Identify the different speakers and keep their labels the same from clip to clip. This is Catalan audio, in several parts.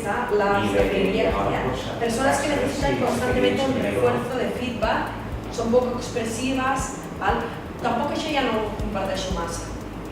Speaker 1: está la ingeniería social. Personas que necesitan constantemente un refuerzo de feedback, son poco expressivas, val? Tampoc això ja no ho comparteixo massa.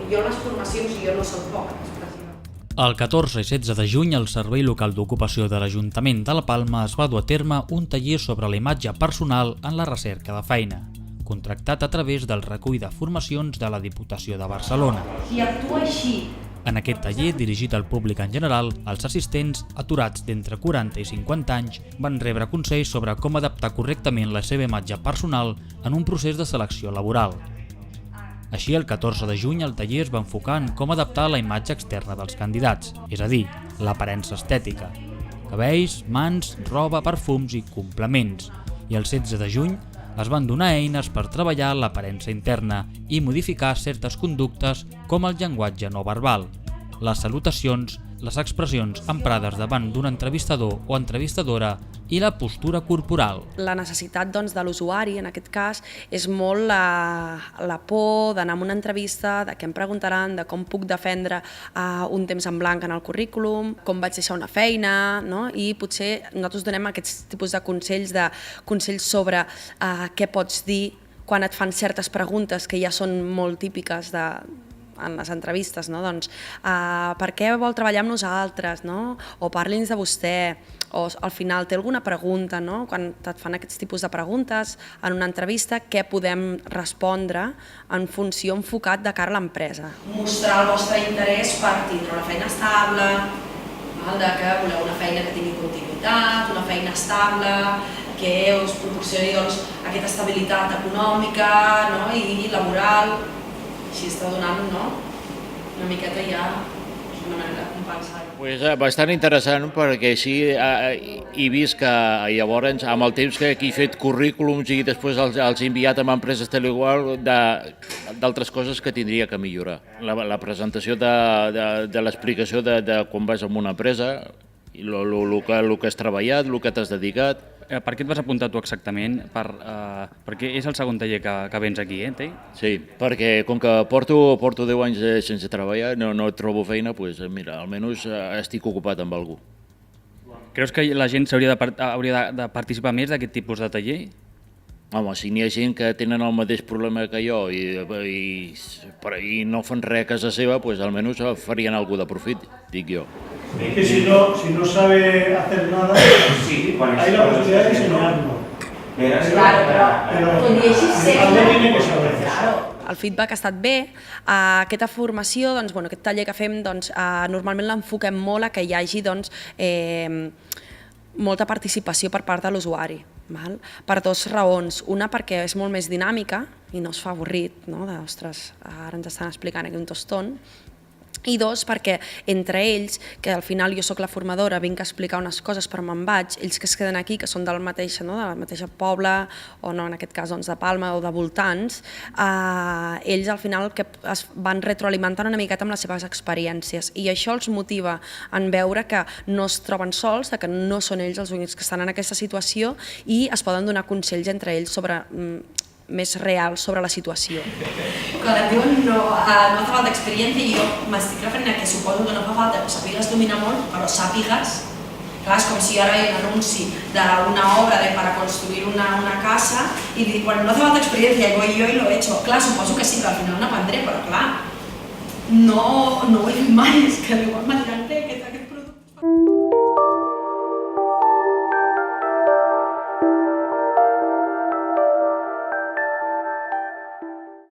Speaker 1: Jo les formacions no són poc expressives.
Speaker 2: El 14 i 16 de juny, al Servei Local d'Ocupació de l'Ajuntament de la Palma es va dur a terme un taller sobre la imatge personal en la recerca de feina, contractat a través del recull de formacions de la Diputació de Barcelona.
Speaker 1: Qui actua així.
Speaker 2: En aquest taller, dirigit al públic en general, els assistents, aturats d'entre 40 i 50 anys, van rebre consells sobre com adaptar correctament la seva imatge personal en un procés de selecció laboral. Així, el 14 de juny, el taller es va enfocar en com adaptar la imatge externa dels candidats, és a dir, l'aparença estètica. Cabells, mans, roba, perfums i complements. I el 16 de juny es van donar eines per treballar l'aparença interna i modificar certes conductes com el llenguatge no verbal, les salutacions, les expressions emprades davant d'un entrevistador o entrevistadora i la postura corporal.
Speaker 3: La necessitat de l'usuari, en aquest cas, és molt la por d'anar a una entrevista, de què em preguntaran, de com puc defendre un temps en blanc en el currículum, com vaig deixar una feina, no? I potser nosaltres donem aquests tipus de consells sobre què pots dir quan et fan certes preguntes que ja són molt típiques en les entrevistes, no? Doncs, per què vol treballar amb nosaltres, no? O parli'ns de vostè, o al final té alguna pregunta, no? Quan et fan aquests tipus de preguntes en una entrevista, què podem respondre en funció enfocat de cara a l'empresa.
Speaker 1: Mostrar el vostre interès per tindre una feina estable, de que voleu una feina que tingui continuïtat, una feina estable, que us proporcioni aquesta estabilitat econòmica i laboral. Així està donant una miqueta ja una manera de compensar.
Speaker 4: Bastant interessant perquè així he vist que llavors amb el temps que he fet currículums i després els he enviat a empreses tal igual d'altres coses que tindria que millorar. La presentació de l'explicació de quan vas a una empresa, el que has treballat, el que t'has dedicat.
Speaker 5: Per què et vas apuntar tu exactament? Perquè és el segon taller que vens aquí, Tei?
Speaker 4: Sí, perquè com que porto 10 anys sense treballar, no trobo feina, doncs mira, almenys estic ocupat amb alguna cosa.
Speaker 5: Creus que la gent hauria de participar més d'aquest tipus de taller?
Speaker 4: Home, si n'hi ha gent que tenen el mateix problema que jo i no fan res a casa seva, doncs almenys farien alguna de profit, dic jo.
Speaker 6: Es que si no sabe hacer nada, hay la posibilidad de enseñarlo. Pero algo tiene que saber.
Speaker 3: El feedback ha estat bé. Aquesta formació, aquest taller que fem, normalment l'enfoquem molt a que hi hagi molta participació per part de l'usuari. Per dues raons. Una, perquè és molt més dinàmica i no es fa avorrit, ostres, ara ens estan explicant aquí un tostón. I dos, perquè entre ells, que al final jo soc la formadora, vinc a explicar unes coses però me'n vaig, ells que es queden aquí, que són del mateix poble, o no, en aquest cas de Palma o de voltants, ells al final es van retroalimentant una miqueta amb les seves experiències i això els motiva en veure que no es troben sols, que no són ells els únics que estan en aquesta situació i es poden donar consells entre ells sobre més real sobre la situació.
Speaker 1: Quan et diuen no fa falta experiència, jo m'estic referint a que suposo que no fa falta que sàpigues dominar molt, però sàpigues. Clar, és com si ara hi ha un anunci d'una obra para construir una casa i dic, bueno, no hace falta experiencia, voy yo y lo he hecho. Clar, suposo que sí, però al final n'aprendré, però clar, no ho he fet mai, és que igual m'ha